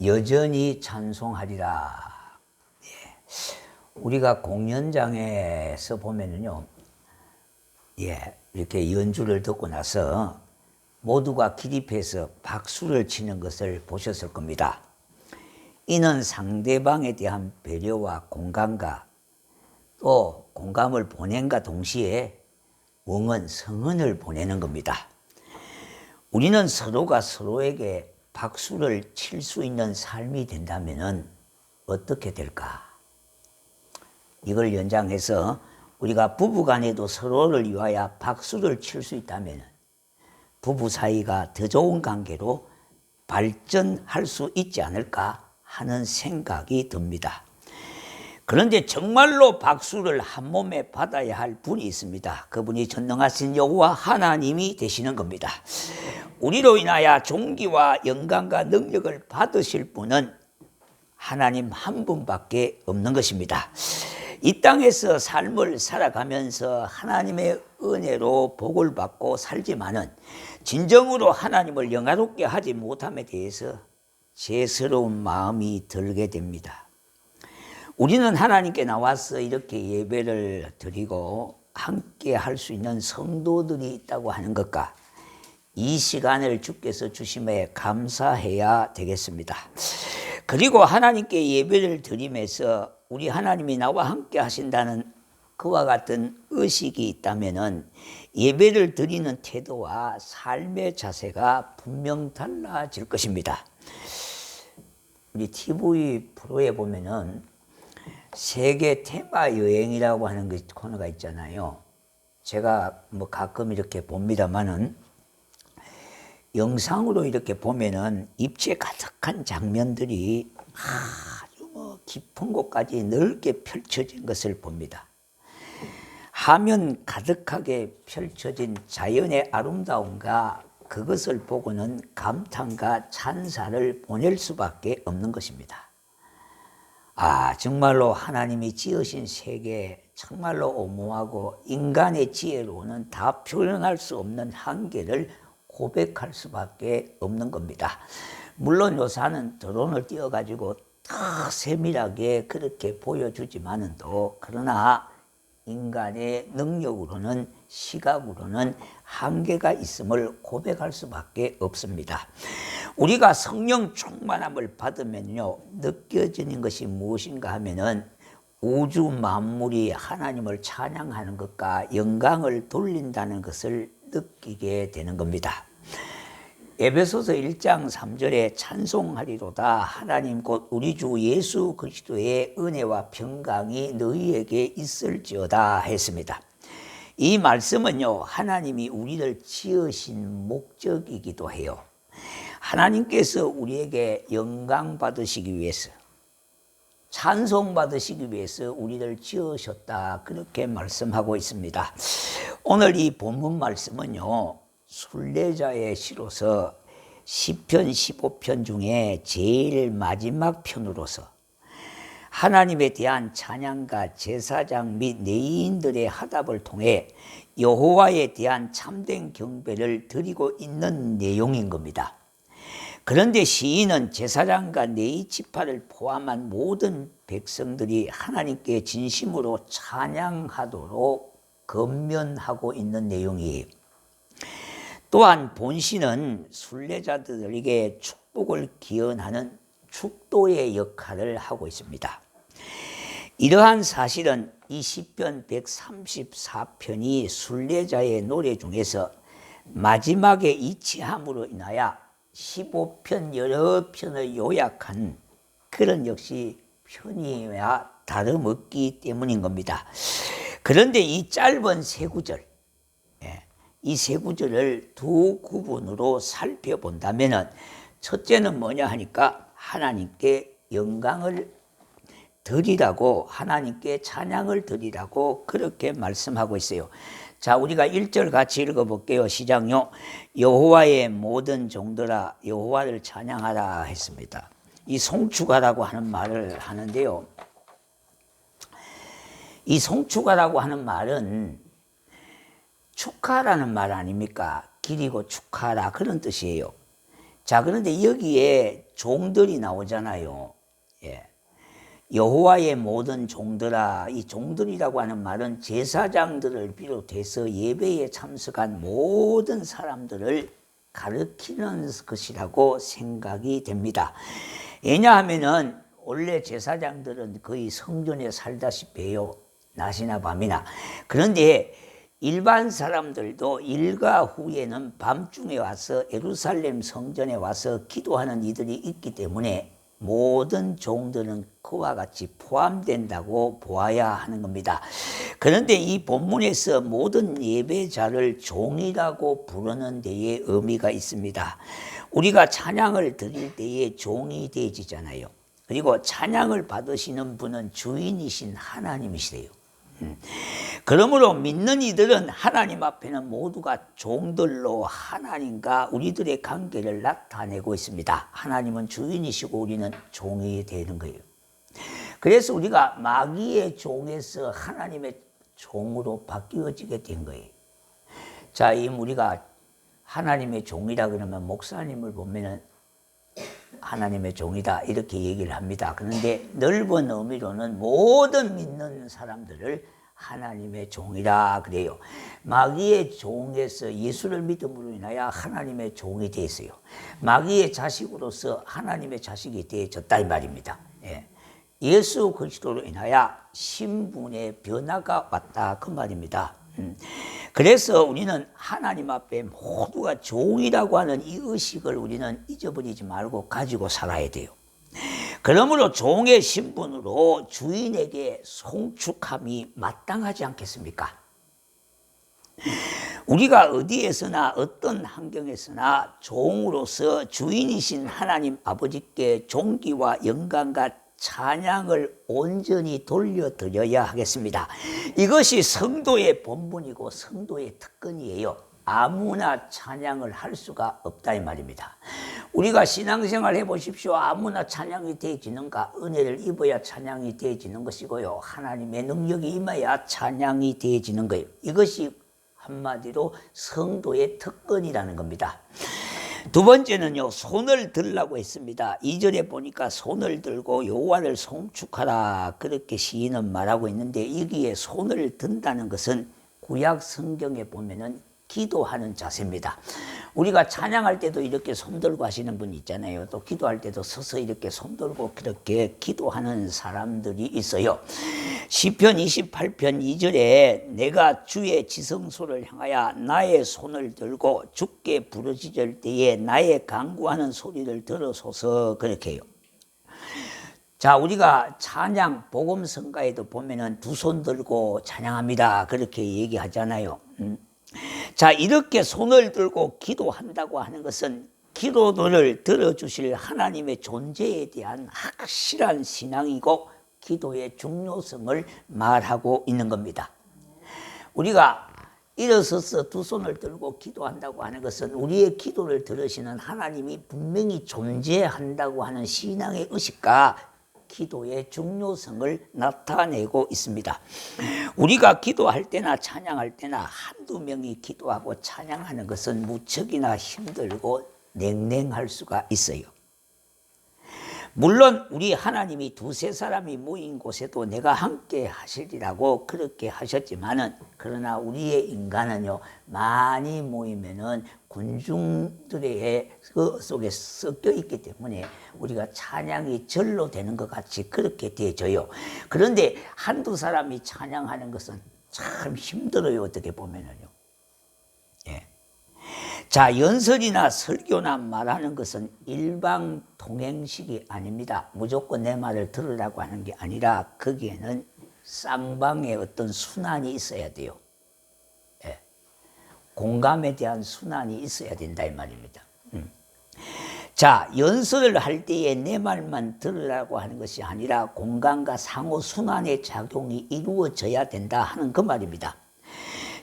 여전히 찬송하리라. 우리가 공연장에서 보면은요, 이렇게 연주를 듣고 나서 모두가 기립해서 박수를 치는 것을 보셨을 겁니다. 이는 상대방에 대한 배려와 공감과 또 공감을 보낸과 동시에 응원, 성은을 보내는 겁니다. 우리는 서로가 서로에게 박수를 칠 수 있는 삶이 된다면 어떻게 될까? 이걸 연장해서 우리가 부부간에도 서로를 위하여 박수를 칠 수 있다면 부부 사이가 더 좋은 관계로 발전할 수 있지 않을까 하는 생각이 듭니다. 그런데 정말로 박수를 한 몸에 받아야 할 분이 있습니다. 그분이 전능하신 여호와 하나님이 되시는 겁니다. 우리로 인하여 존귀와 영광과 능력을 받으실 분은 하나님 한 분밖에 없는 것입니다. 이 땅에서 삶을 살아가면서 하나님의 은혜로 복을 받고 살지만은 진정으로 하나님을 영화롭게 하지 못함에 대해서 죄스러운 마음이 들게 됩니다. 우리는 하나님께 나와서 이렇게 예배를 드리고 함께 할 수 있는 성도들이 있다고 하는 것과 이 시간을 주께서 주심에 감사해야 되겠습니다. 그리고 하나님께 예배를 드리면서 우리 하나님이 나와 함께 하신다는 그와 같은 의식이 있다면 예배를 드리는 태도와 삶의 자세가 분명 달라질 것입니다. 우리 TV 프로에 보면은 세계 테마 여행이라고 하는 코너가 있잖아요. 제가 가끔 이렇게 봅니다만은 영상으로 이렇게 보면은 입체 가득한 장면들이 아주 깊은 곳까지 넓게 펼쳐진 것을 봅니다. 화면 가득하게 펼쳐진 자연의 아름다움과 그것을 보고는 감탄과 찬사를 보낼 수밖에 없는 것입니다. 정말로 하나님이 지으신 세계 정말로 오묘하고 인간의 지혜로는 다 표현할 수 없는 한계를 고백할 수밖에 없는 겁니다. 물론 요사는 드론을 띄워가지고 더 세밀하게 그렇게 보여주지만은도 그러나 인간의 능력으로는 시각으로는 한계가 있음을 고백할 수밖에 없습니다. 우리가 성령 충만함을 받으면요 느껴지는 것이 무엇인가 하면은 우주 만물이 하나님을 찬양하는 것과 영광을 돌린다는 것을 느끼게 되는 겁니다. 에베소서 1장 3절에 찬송하리로다 하나님 곧 우리 주 예수 그리스도의 은혜와 평강이 너희에게 있을지어다 했습니다. 이 말씀은요 하나님이 우리를 지으신 목적이기도 해요. 하나님께서 우리에게 영광 받으시기 위해서 찬송 받으시기 위해서 우리를 지으셨다 그렇게 말씀하고 있습니다. 오늘 이 본문 말씀은요 순례자의 시로서 시편 15편 중에 제일 마지막 편으로서 하나님에 대한 찬양과 제사장 및 레위인들의 화답을 통해 여호와에 대한 참된 경배를 드리고 있는 내용인 겁니다. 그런데 시인은 제사장과 레위 지파를 포함한 모든 백성들이 하나님께 진심으로 찬양하도록 권면하고 있는 내용이에요. 또한 본시는 순례자들에게 축복을 기원하는 축도의 역할을 하고 있습니다. 이러한 사실은 이 시편 134편이 순례자의 노래 중에서 마지막에 이치함으로 인하여 15편 여러 편을 요약한 그런 역시 편이와 다름없기 때문인 겁니다. 그런데 이 짧은 세 구절, 이 세 구절을 두 구분으로 살펴본다면 첫째는 뭐냐 하니까 하나님께 영광을 드리라고 하나님께 찬양을 드리라고 그렇게 말씀하고 있어요. 자, 우리가 1절 같이 읽어볼게요. 시작요. 여호와의 모든 종들아 여호와를 찬양하라 했습니다. 이 송축하라고 하는 말을 하는데요. 이 송축하라고 하는 말은 축하라는 말 아닙니까? 기리고 축하라 그런 뜻이에요. 자, 그런데 여기에 종들이 나오잖아요. 예. 여호와의 모든 종들아, 이 종들이라고 하는 말은 제사장들을 비롯해서 예배에 참석한 모든 사람들을 가리키는 것이라고 생각이 됩니다. 왜냐하면은 원래 제사장들은 거의 성전에 살다시피 해요. 낮이나 밤이나. 그런데 일반 사람들도 일과 후에는 밤중에 와서 예루살렘 성전에 와서 기도하는 이들이 있기 때문에 모든 종들은 그와 같이 포함된다고 보아야 하는 겁니다. 그런데 이 본문에서 모든 예배자를 종이라고 부르는 데에 의미가 있습니다. 우리가 찬양을 드릴 때에 종이 되어지잖아요. 그리고 찬양을 받으시는 분은 주인이신 하나님이시래요. 그러므로 믿는 이들은 하나님 앞에는 모두가 종들로 하나님과 우리들의 관계를 나타내고 있습니다. 하나님은 주인이시고 우리는 종이 되는 거예요. 그래서 우리가 마귀의 종에서 하나님의 종으로 바뀌어지게 된 거예요. 자, 이 우리가 하나님의 종이라 그러면 목사님을 보면은 하나님의 종이다 이렇게 얘기를 합니다. 그런데 넓은 의미로는 모든 믿는 사람들을 하나님의 종이라 그래요. 마귀의 종에서 예수를 믿음으로 인하여 하나님의 종이 되었어요. 마귀의 자식으로서 하나님의 자식이 되어졌다 이 말입니다. 예수 그리스도로 인하여 신분의 변화가 왔다 그 말입니다. 그래서 우리는 하나님 앞에 모두가 종이라고 하는 이 의식을 우리는 잊어버리지 말고 가지고 살아야 돼요. 그러므로 종의 신분으로 주인에게 송축함이 마땅하지 않겠습니까? 우리가 어디에서나 어떤 환경에서나 종으로서 주인이신 하나님 아버지께 존귀와 영광과 찬양을 온전히 돌려드려야 하겠습니다. 이것이 성도의 본분이고 성도의 특권이에요. 아무나 찬양을 할 수가 없다 이 말입니다. 우리가 신앙생활 해보십시오. 아무나 찬양이 되어지는가? 은혜를 입어야 찬양이 되어지는 것이고요. 하나님의 능력이 임해야 찬양이 되어지는 거예요. 이것이 한마디로 성도의 특권이라는 겁니다. 두 번째는요, 손을 들라고 했습니다. 2절에 보니까 손을 들고 여호와를 송축하라 그렇게 시인은 말하고 있는데 여기에 손을 든다는 것은 구약 성경에 보면은 기도하는 자세입니다. 우리가 찬양할 때도 이렇게 손들고 하시는 분이 있잖아요. 또 기도할 때도 서서 이렇게 손들고 그렇게 기도하는 사람들이 있어요. 시편 28편 2절에 내가 주의 지성소를 향하여 나의 손을 들고 주께 부르짖을 때에 나의 간구하는 소리를 들으소서 그렇게 해요. 자, 우리가 찬양 복음성가에도 보면은 두 손 들고 찬양합니다 그렇게 얘기하잖아요. 자, 이렇게 손을 들고 기도한다고 하는 것은 기도들을 들어주실 하나님의 존재에 대한 확실한 신앙이고 기도의 중요성을 말하고 있는 겁니다. 우리가 일어서서 두 손을 들고 기도한다고 하는 것은 우리의 기도를 들으시는 하나님이 분명히 존재한다고 하는 신앙의 의식과 기도의 중요성을 나타내고 있습니다. 우리가 기도할 때나 찬양할 때나 한두 명이 기도하고 찬양하는 것은 무척이나 힘들고 냉랭할 수가 있어요. 물론 우리 하나님이 두세 사람이 모인 곳에도 내가 함께 하시리라고 그렇게 하셨지만은 그러나 우리의 인간은요 많이 모이면은 군중들의 속에 섞여 있기 때문에 우리가 찬양이 절로 되는 것 같이 그렇게 되어져요. 그런데 한두 사람이 찬양하는 것은 참 힘들어요. 어떻게 보면은요. 예. 자, 연설이나 설교나 말하는 것은 일방 통행식이 아닙니다. 무조건 내 말을 들으라고 하는 게 아니라 거기에는 쌍방의 어떤 순환이 있어야 돼요. 예. 공감에 대한 순환이 있어야 된다 이 말입니다. 자, 연설을 할 때에 내 말만 들으라고 하는 것이 아니라 공감과 상호 순환의 작용이 이루어져야 된다 하는 그 말입니다.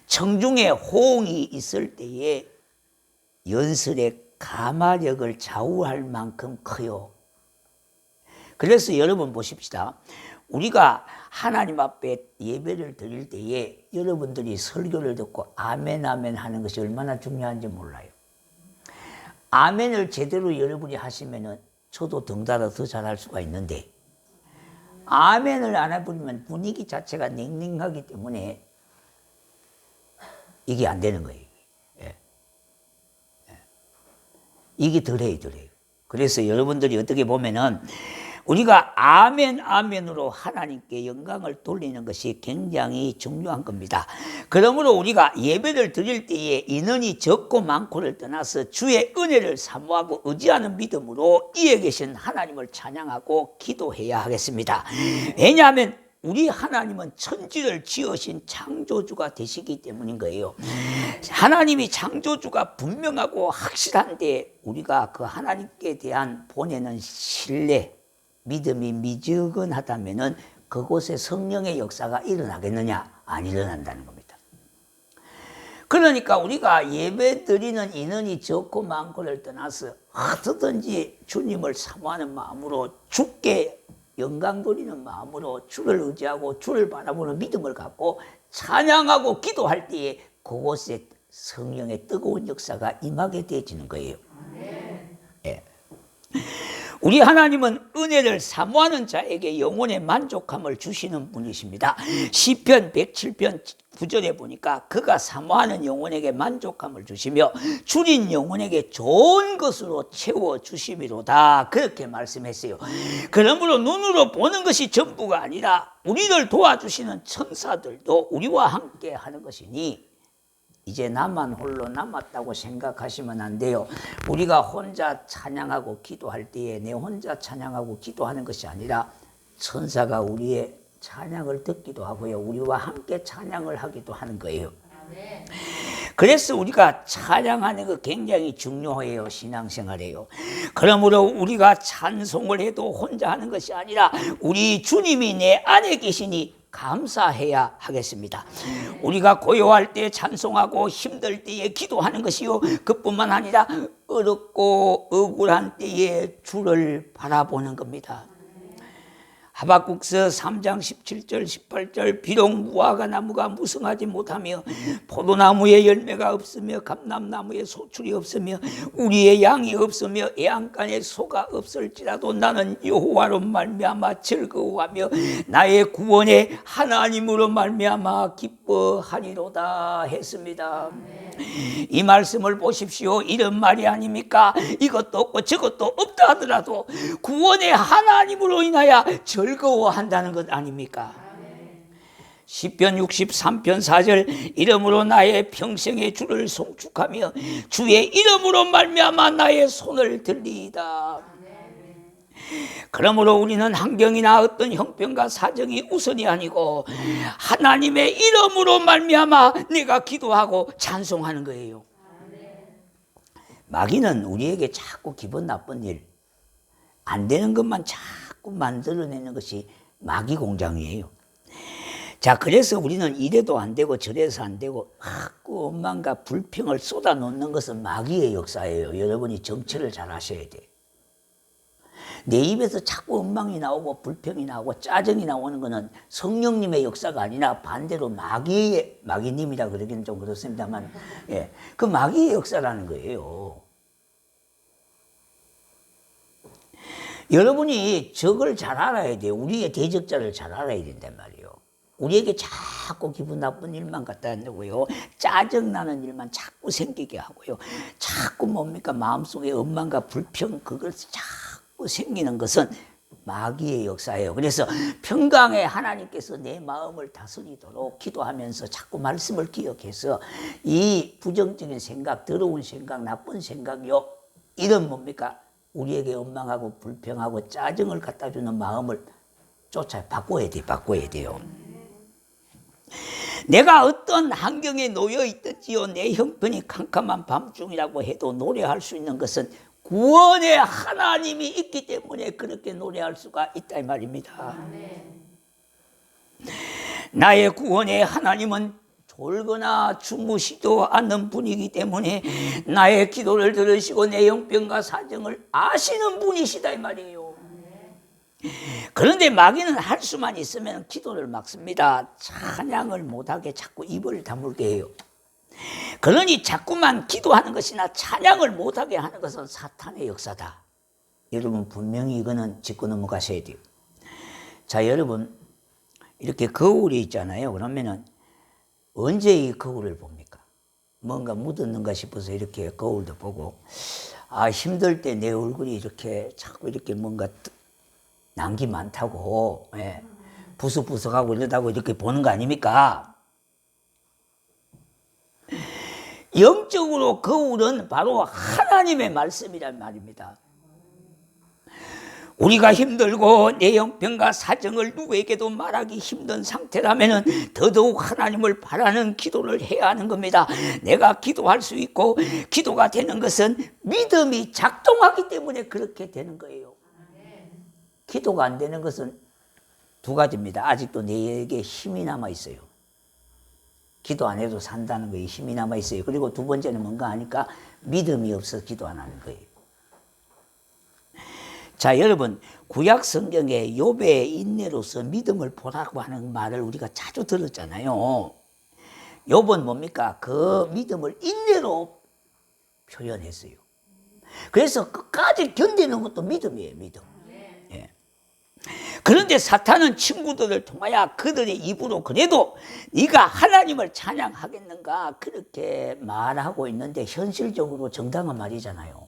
청중의 호응이 있을 때에 연설의 가마력을 좌우할 만큼 커요. 그래서 여러분 보십시다. 우리가 하나님 앞에 예배를 드릴 때에 여러분들이 설교를 듣고 아멘 아멘 하는 것이 얼마나 중요한지 몰라요. 아멘을 제대로 여러분이 하시면은 저도 덩달아 더 잘할 수가 있는데, 아멘을 안 해버리면 분위기 자체가 냉랭하기 때문에 이게 안 되는 거예요. 예. 예. 이게 덜해요. 그래서 여러분들이 어떻게 보면은 우리가 아멘 아멘으로 하나님께 영광을 돌리는 것이 굉장히 중요한 겁니다. 그러므로 우리가 예배를 드릴 때에 인원이 적고 많고를 떠나서 주의 은혜를 사모하고 의지하는 믿음으로 이에 계신 하나님을 찬양하고 기도해야 하겠습니다. 왜냐하면 우리 하나님은 천지를 지으신 창조주가 되시기 때문인 거예요. 하나님이 창조주가 분명하고 확실한데 우리가 그 하나님께 대한 보내는 신뢰, 믿음이 미지근하다면 그곳에 성령의 역사가 일어나겠느냐? 안 일어난다는 겁니다. 그러니까 우리가 예배 드리는 인원이 적고 많고를 떠나서 어떻든지 주님을 사모하는 마음으로, 주께 영광 돌리는 마음으로 주를 의지하고 주를 바라보는 믿음을 갖고 찬양하고 기도할 때에 그곳에 성령의 뜨거운 역사가 임하게 되어지는 거예요. 예. 우리 하나님은 은혜를 사모하는 자에게 영혼의 만족함을 주시는 분이십니다. 시편 107편 9절에 보니까 그가 사모하는 영혼에게 만족함을 주시며 줄인 영혼에게 좋은 것으로 채워주심이로다, 그렇게 말씀했어요. 그러므로 눈으로 보는 것이 전부가 아니라 우리를 도와주시는 천사들도 우리와 함께 하는 것이니 이제 나만 홀로 남았다고 생각하시면 안 돼요. 우리가 혼자 찬양하고 기도할 때에 내 혼자 찬양하고 기도하는 것이 아니라 천사가 우리의 찬양을 듣기도 하고요, 우리와 함께 찬양을 하기도 하는 거예요. 그래서 우리가 찬양하는 거 굉장히 중요해요. 신앙생활에요. 그러므로 우리가 찬송을 해도 혼자 하는 것이 아니라 우리 주님이 내 안에 계시니 감사해야 하겠습니다. 우리가 고요할 때 찬송하고 힘들 때에 기도하는 것이요, 그뿐만 아니라 어렵고 억울한 때에 주를 바라보는 겁니다. 하박국서 3장 17절 18절 비록 무화과 나무가 무성하지 못하며 포도나무에 열매가 없으며 감람나무에 소출이 없으며 우리의 양이 없으며 애양간에 소가 없을지라도 나는 여호와로 말미암아 즐거워하며 나의 구원의 하나님으로 말미암아 기뻐하리로다 했습니다. 이 말씀을 보십시오. 이런 말이 아닙니까? 이것도 없고 저것도 없다 하더라도 구원의 하나님으로 인하여 즐거워한다는 것 아닙니까? 시편 63편 4절 이름으로 나의 평생의 주를 송축하며 주의 이름으로 말미암아 나의 손을 들리이다. 그러므로 우리는 환경이나 어떤 형편과 사정이 우선이 아니고 하나님의 이름으로 말미암아 내가 기도하고 찬송하는 거예요. 마귀는 우리에게 자꾸 기분 나쁜 일, 안 되는 것만 자꾸 만들어내는 것이 마귀 공장이에요. 자, 그래서 우리는 이래도 안 되고 저래서 안 되고 자꾸 원망과 불평을 쏟아놓는 것은 마귀의 역사예요. 여러분이 정체를 잘 하셔야 돼요. 내 입에서 자꾸 원망이 나오고 불평이 나오고 짜증이 나오는 것은 성령님의 역사가 아니라 반대로 마귀님이라 그러기는 좀 그렇습니다만, 예, 그 마귀의 역사라는 거예요. 여러분이 적을 잘 알아야 돼요. 우리의 대적자를 잘 알아야 된단 말이에요. 우리에게 자꾸 기분 나쁜 일만 갖다 내고요, 짜증나는 일만 자꾸 생기게 하고요, 자꾸 뭡니까 마음속에 원망과 불평 그것이 자꾸 생기는 것은 마귀의 역사예요. 그래서 평강의 하나님께서 내 마음을 다스리도록 기도하면서 자꾸 말씀을 기억해서 이 부정적인 생각, 더러운 생각, 나쁜 생각이요, 이런 뭡니까 우리에게 원망하고 불평하고 짜증을 갖다 주는 마음을 바꿔야 돼요. 내가 어떤 환경에 놓여 있든지요, 내 형편이 캄캄한 밤중이라고 해도 노래할 수 있는 것은 구원의 하나님이 있기 때문에 그렇게 노래할 수가 있다 이 말입니다. 나의 구원의 하나님은 졸거나 주무시도 않는 분이기 때문에 나의 기도를 들으시고 내 형편과 사정을 아시는 분이시다 이 말이에요. 그런데 마귀는 할 수만 있으면 기도를 막습니다. 찬양을 못하게 자꾸 입을 다물게 해요. 그러니 자꾸만 기도하는 것이나 찬양을 못하게 하는 것은 사탄의 역사다. 여러분 분명히 이거는 짚고 넘어가셔야 돼요. 자, 여러분 이렇게 거울이 있잖아요. 그러면은 언제 이 거울을 봅니까? 뭔가 묻었는가 싶어서 이렇게 거울도 보고, 아, 힘들 때 내 얼굴이 이렇게 자꾸 이렇게 뭔가 난기 많다고, 예, 부석부석하고 이러다고 이렇게 보는 거 아닙니까? 영적으로 거울은 바로 하나님의 말씀이란 말입니다. 우리가 힘들고 내 형편과 사정을 누구에게도 말하기 힘든 상태라면 더더욱 하나님을 바라는 기도를 해야 하는 겁니다. 내가 기도할 수 있고 기도가 되는 것은 믿음이 작동하기 때문에 그렇게 되는 거예요. 기도가 안 되는 것은 두 가지입니다. 아직도 내게 힘이 남아 있어요. 기도 안 해도 산다는 거에 힘이 남아 있어요. 그리고 두 번째는 뭔가 하니까 믿음이 없어서 기도 안 하는 거예요. 자, 여러분 구약 성경에 욥의 인내로서 믿음을 보라고 하는 말을 우리가 자주 들었잖아요. 욥은 뭡니까? 그 믿음을 인내로 표현했어요. 그래서 끝까지 견디는 것도 믿음이에요. 믿음. 예. 그런데 사탄은 친구들을 통하여 그들의 입으로 그래도 네가 하나님을 찬양하겠는가 그렇게 말하고 있는데 현실적으로 정당한 말이잖아요.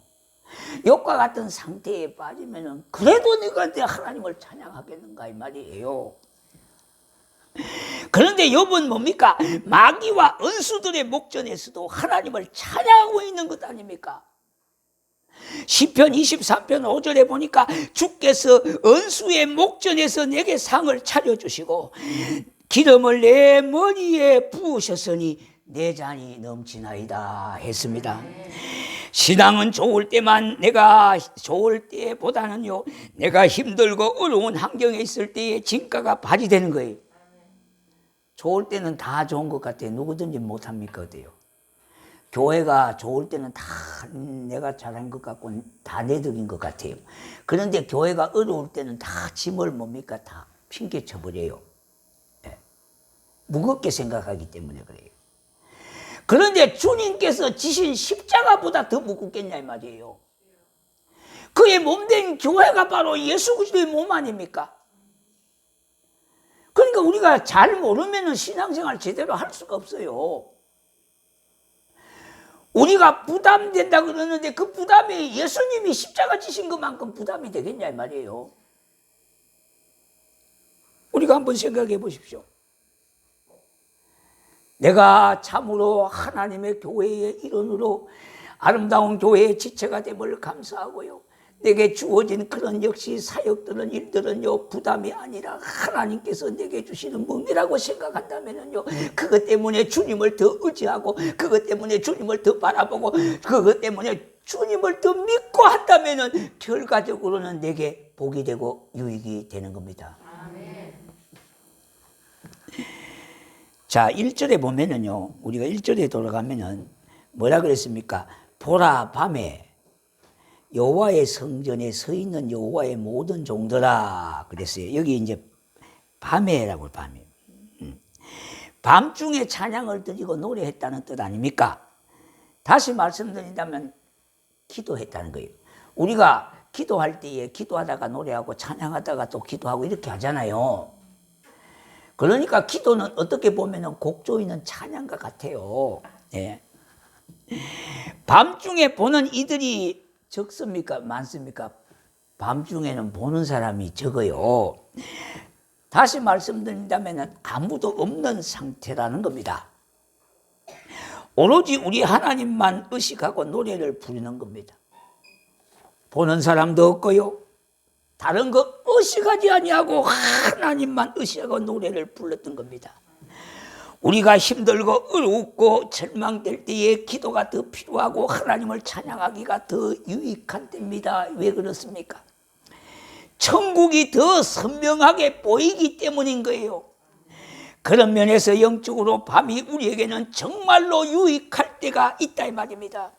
욥과 같은 상태에 빠지면은 그래도 네가 내 하나님을 찬양하겠는가 이 말이에요. 그런데 욥은 뭡니까? 마귀와 원수들의 목전에서도 하나님을 찬양하고 있는 것 아닙니까? 시편 23편 5절에 보니까 주께서 원수의 목전에서 내게 상을 차려주시고 기름을 내 머리에 부으셨으니 내 잔이 넘치나이다 했습니다. 신앙은 좋을 때만, 내가 좋을 때보다는요, 내가 힘들고 어려운 환경에 있을 때의 진가가 발휘되는 거예요. 좋을 때는 다 좋은 것 같아요. 누구든지 못합니까? 어때요? 교회가 좋을 때는 다 내가 잘한 것 같고 다 내 덕인 것 같아요. 그런데 교회가 어려울 때는 다 짐을 뭡니까? 다 핑계 쳐버려요. 네. 무겁게 생각하기 때문에 그래요. 그런데 주님께서 지신 십자가보다 더 무겁겠냐 이 말이에요. 그의 몸된 교회가 바로 예수 그리스도의 몸 아닙니까? 그러니까 우리가 잘 모르면 신앙생활 제대로 할 수가 없어요. 우리가 부담된다 그러는데 그 부담이 예수님이 십자가 지신 것만큼 부담이 되겠냐 이 말이에요. 우리가 한번 생각해 보십시오. 내가 참으로 하나님의 교회의 일원으로 아름다운 교회의 지체가 됨을 감사하고요. 내게 주어진 그런 역시 사역들은 일들은요 부담이 아니라 하나님께서 내게 주시는 멍이라고 생각한다면요 그것 때문에 주님을 더 의지하고 그것 때문에 주님을 더 바라보고 그것 때문에 주님을 더 믿고 한다면은 결과적으로는 내게 복이 되고 유익이 되는 겁니다. 자, 1절에 보면은요, 우리가 1절에 돌아가면은 뭐라 그랬습니까? 보라 밤에 여호와의 성전에 서 있는 여호와의 모든 종들아 그랬어요. 여기 이제 밤에라고 밤에. 밤중에 찬양을 드리고 노래했다는 뜻 아닙니까? 다시 말씀드린다면 기도했다는 거예요. 우리가 기도할 때에 기도하다가 노래하고 찬양하다가 또 기도하고 이렇게 하잖아요. 그러니까 기도는 어떻게 보면 곡 조이는 찬양과 같아요. 예. 밤중에 보는 이들이 적습니까? 많습니까? 밤중에는 보는 사람이 적어요. 다시 말씀드린다면 아무도 없는 상태라는 겁니다. 오로지 우리 하나님만 의식하고 노래를 부르는 겁니다. 보는 사람도 없고요. 다른 거 의식하지 아니하고 하나님만 의식하고 노래를 불렀던 겁니다. 우리가 힘들고 어렵고 절망될 때에 기도가 더 필요하고 하나님을 찬양하기가 더 유익한 때입니다. 왜 그렇습니까? 천국이 더 선명하게 보이기 때문인 거예요. 그런 면에서 영적으로 밤이 우리에게는 정말로 유익할 때가 있다 이 말입니다.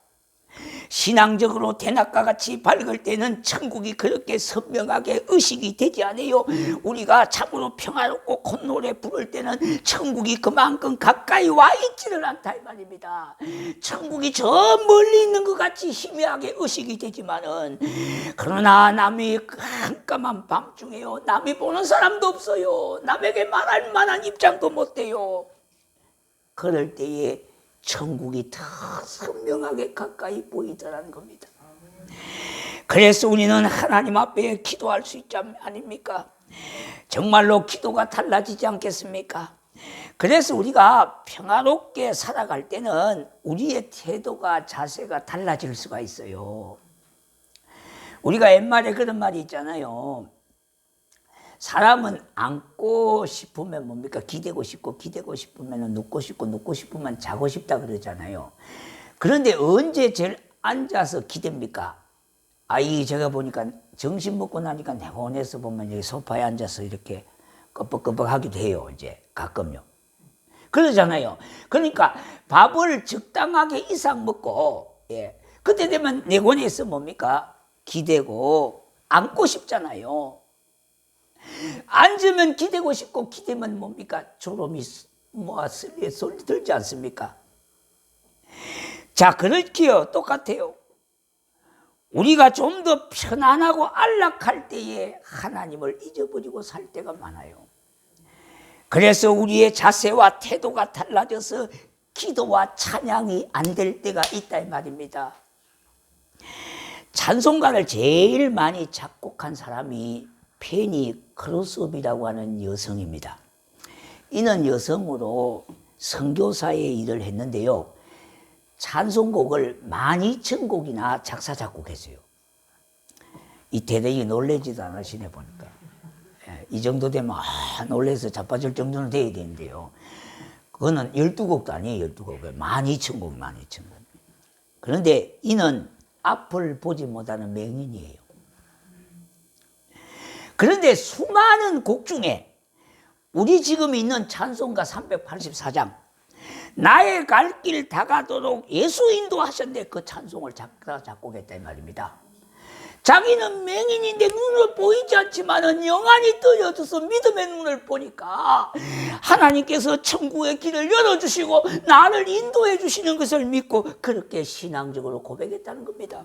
신앙적으로 대낮과 같이 밝을 때는 천국이 그렇게 선명하게 의식이 되지 않아요. 우리가 참으로 평화롭고 콧노래 부를 때는 천국이 그만큼 가까이 와 있지는 않다 이 말입니다. 천국이 저 멀리 있는 것 같이 희미하게 의식이 되지만은, 그러나 남이 깜깜한 밤중에요, 남이 보는 사람도 없어요. 남에게 말할 만한 입장도 못 돼요. 그럴 때에 천국이 더 선명하게 가까이 보이더라는 겁니다. 그래서 우리는 하나님 앞에 기도할 수 있지 아닙니까? 정말로 기도가 달라지지 않겠습니까? 그래서 우리가 평화롭게 살아갈 때는 우리의 태도가, 자세가 달라질 수가 있어요. 우리가 옛말에 그런 말이 있잖아요. 사람은 앉고 싶으면 뭡니까? 기대고 싶고, 기대고 싶으면 눕고 싶고, 눕고 싶으면 자고 싶다 그러잖아요. 그런데 언제 제일 앉아서 기댑니까? 제가 보니까 점심 먹고 나니까 내원해서 보면 여기 소파에 앉아서 이렇게 끄벅끄벅 하기도 해요. 이제 가끔요. 그러잖아요. 그러니까 밥을 적당하게 이상 먹고, 그때 되면 내원해서 뭡니까? 기대고 앉고 싶잖아요. 앉으면 기대고 싶고, 기대면 뭡니까? 졸음이 소리 들지 않습니까? 자, 그렇게요. 똑같아요. 우리가 좀 더 편안하고 안락할 때에 하나님을 잊어버리고 살 때가 많아요. 그래서 우리의 자세와 태도가 달라져서 기도와 찬양이 안 될 때가 있다 이 말입니다. 찬송가를 제일 많이 작곡한 사람이 페니 크로스업이라고 하는 여성입니다. 이는 여성으로 선교사의 일을 했는데요, 찬송곡을 12,000곡이나 작사 작곡했어요. 이 대대이 놀라지도 않으시네 보니까. 이 정도 되면 놀라서 자빠질 정도는 돼야 되는데요, 그거는 12곡도 아니에요. 12곡에 12,000곡, 12,000곡. 그런데 이는 앞을 보지 못하는 맹인이에요. 그런데 수많은 곡 중에 우리 지금 있는 찬송가 384장, 나의 갈 길 다가도록 예수 인도하셨는데 그 찬송을 작곡했다 이 말입니다. 자기는 맹인인데 눈을 보이지 않지만은 영안이 떠져서 믿음의 눈을 보니까 하나님께서 천국의 길을 열어주시고 나를 인도해 주시는 것을 믿고 그렇게 신앙적으로 고백했다는 겁니다.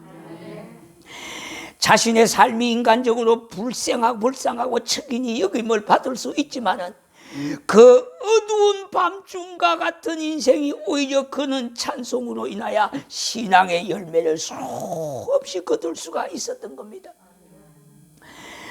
자신의 삶이 인간적으로 불쌍하고 책임이 여김을 받을 수 있지만은 그 어두운 밤중과 같은 인생이 오히려 그는 찬송으로 인하여 신앙의 열매를 수없이 거둘 수가 있었던 겁니다.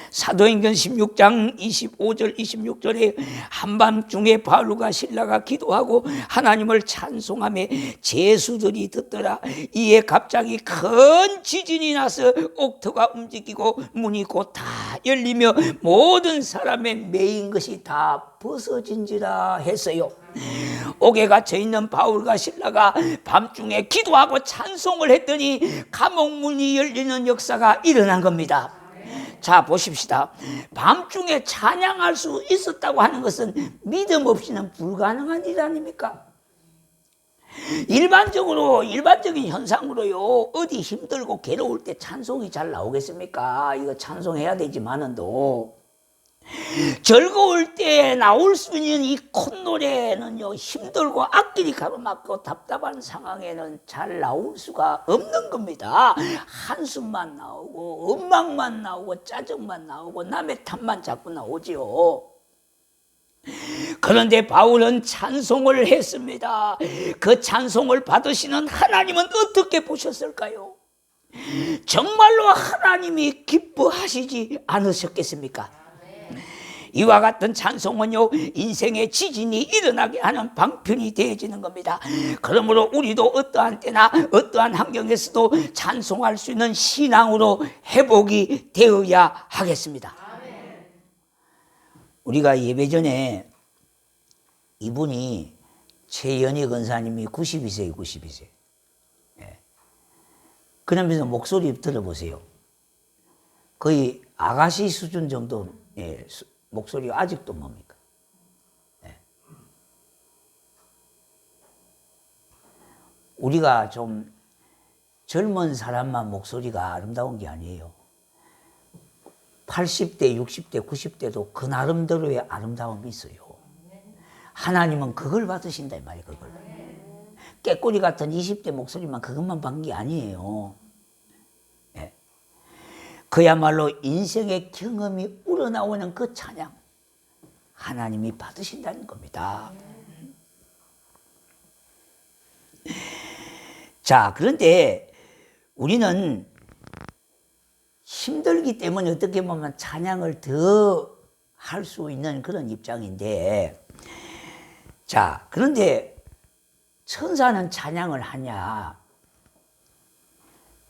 사도행전 16장 25절 26절에 한밤중에 바울과 실라가 기도하고 하나님을 찬송하며 제수들이 듣더라. 이에 갑자기 큰 지진이 나서 옥토가 움직이고 문이 곧 다 열리며 모든 사람의 매인 것이 다 벗어진지라 했어요. 옥에 갇혀있는 바울과 실라가 밤중에 기도하고 찬송을 했더니 감옥 문이 열리는 역사가 일어난 겁니다. 자, 보십시다. 밤중에 찬양할 수 있었다고 하는 것은 믿음 없이는 불가능한 일 아닙니까? 일반적인 현상으로요, 어디 힘들고 괴로울 때 찬송이 잘 나오겠습니까? 이거 찬송해야 되지만은도 즐거울 때 나올 수 있는 이 콧노래는요, 힘들고 앞길이 가로막고 답답한 상황에는 잘 나올 수가 없는 겁니다. 한숨만 나오고 엉망만 나오고 짜증만 나오고 남의 탓만 자꾸 나오지요. 그런데 바울은 찬송을 했습니다. 그 찬송을 받으시는 하나님은 어떻게 보셨을까요? 정말로 하나님이 기뻐하시지 않으셨겠습니까? 이와 같은 찬송은요, 인생의 지진이 일어나게 하는 방편이 되어지는 겁니다. 그러므로 우리도 어떠한 때나 어떠한 환경에서도 찬송할 수 있는 신앙으로 회복이 되어야 하겠습니다. 우리가 예배 전에 이분이 최연희 권사님이 92세예요. 92세. 그러면서 목소리 들어보세요. 거의 아가씨 수준 정도 목소리가 아직도 뭡니까? 우리가 좀 젊은 사람만 목소리가 아름다운 게 아니에요. 80대, 60대, 90대도 그 나름대로의 아름다움이 있어요. 하나님은 그걸 받으신다 이 말이에요. 그걸. 깨꼬리 같은 20대 목소리만 그것만 받는 게 아니에요. 네. 그야말로 인생의 경험이 우러나오는 그 찬양 하나님이 받으신다는 겁니다. 자, 그런데 우리는 힘들기 때문에 어떻게 보면 찬양을 더 할 수 있는 그런 입장인데, 자, 그런데 천사는 찬양을 하냐?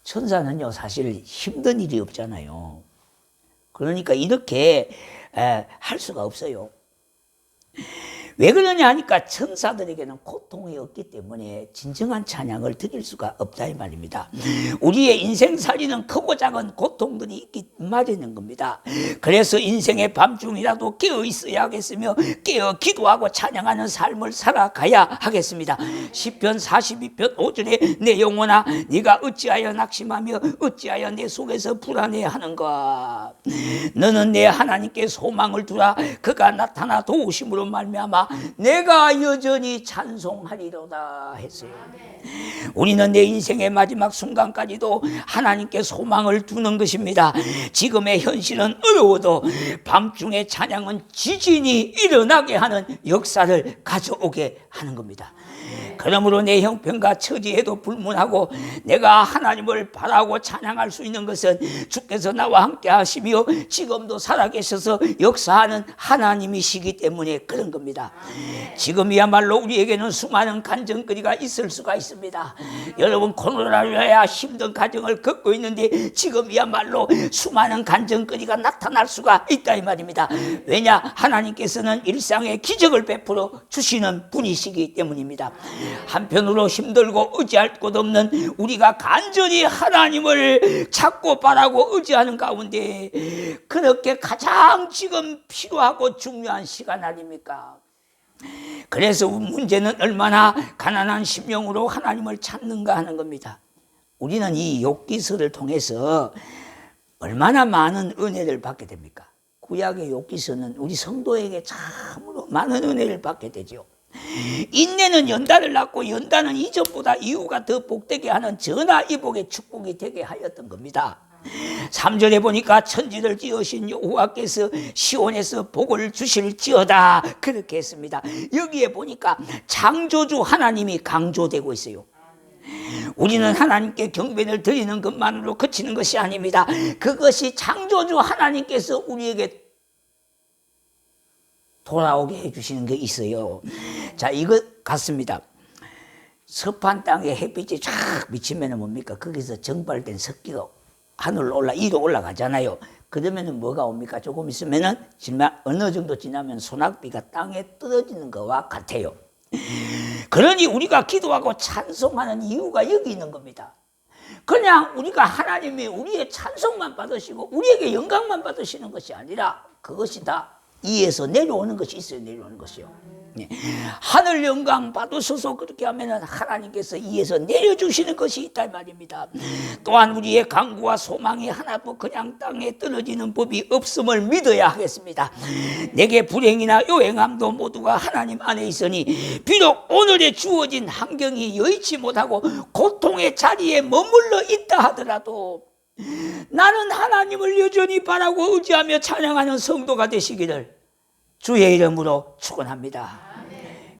천사는요, 사실 힘든 일이 없잖아요. 그러니까 이렇게 할 수가 없어요. 왜 그러냐 하니까 천사들에게는 고통이 없기 때문에 진정한 찬양을 드릴 수가 없다 이 말입니다. 우리의 인생살이는 크고 작은 고통들이 있기 마련인 겁니다. 그래서 인생의 밤중이라도 깨어 있어야 하겠으며 깨어 기도하고 찬양하는 삶을 살아가야 하겠습니다. 시편 42편 5절에 내 영혼아 네가 어찌하여 낙심하며 어찌하여 내 속에서 불안해하는가. 너는 내 하나님께 소망을 두라. 그가 나타나 도우심으로 말미암아 내가 여전히 찬송하리로다 했어요. 우리는 내 인생의 마지막 순간까지도 하나님께 소망을 두는 것입니다. 지금의 현실은 어려워도 밤중에 찬양은 지진이 일어나게 하는 역사를 가져오게 하는 겁니다. 그러므로 내 형편과 처지에도 불문하고 내가 하나님을 바라고 찬양할 수 있는 것은 주께서 나와 함께 하시며 지금도 살아계셔서 역사하는 하나님이시기 때문에 그런 겁니다. 지금이야말로 우리에게는 수많은 간증거리가 있을 수가 있습니다. 여러분 코로나로 인하여 힘든 가정을 겪고 있는데 지금이야말로 수많은 간증거리가 나타날 수가 있다 이 말입니다. 왜냐? 하나님께서는 일상의 기적을 베풀어 주시는 분이시기 때문입니다. 한편으로 힘들고 의지할 곳 없는 우리가 간절히 하나님을 찾고 바라고 의지하는 가운데 그렇게 가장 지금 필요하고 중요한 시간 아닙니까? 그래서 문제는 얼마나 가난한 심령으로 하나님을 찾는가 하는 겁니다. 우리는 이 욥기서를 통해서 얼마나 많은 은혜를 받게 됩니까? 구약의 욥기서는 우리 성도에게 참으로 많은 은혜를 받게 되죠. 인내는 연단을 낳고 연단은 이전보다 이후가 더 복되게 하는 전화이복의 축복이 되게 하였던 겁니다. 3절에 보니까 천지를 지으신 여호와께서 시온에서 복을 주실지어다 그렇게 했습니다. 여기에 보니까 창조주 하나님이 강조되고 있어요. 우리는 하나님께 경배를 드리는 것만으로 그치는 것이 아닙니다. 그것이 창조주 하나님께서 우리에게 돌아오게 해주시는 게 있어요. 자, 이것 같습니다. 섭한 땅에 햇빛이 쫙 비치면 뭡니까? 거기서 정발된 습기가 하늘로 위로 올라가잖아요. 그러면 뭐가 옵니까? 조금 있으면은 어느 정도 지나면 소낙비가 땅에 떨어지는 것과 같아요. 그러니 우리가 기도하고 찬송하는 이유가 여기 있는 겁니다. 그냥 우리가 하나님이 우리의 찬송만 받으시고 우리에게 영광만 받으시는 것이 아니라 그것이 다 위에서 내려오는 것이 있어요. 내려오는 것이요. 네. 하늘 영광 받으셔서 그렇게 하면 하나님께서 위에서 내려주시는 것이 있다 말입니다. 또한 우리의 강구와 소망이 하나도 그냥 땅에 떨어지는 법이 없음을 믿어야 하겠습니다. 내게 불행이나 요행함도 모두가 하나님 안에 있으니 비록 오늘에 주어진 환경이 여의치 못하고 고통의 자리에 머물러 있다 하더라도 나는 하나님을 여전히 바라고 의지하며 찬양하는 성도가 되시기를 주의 이름으로 축원합니다.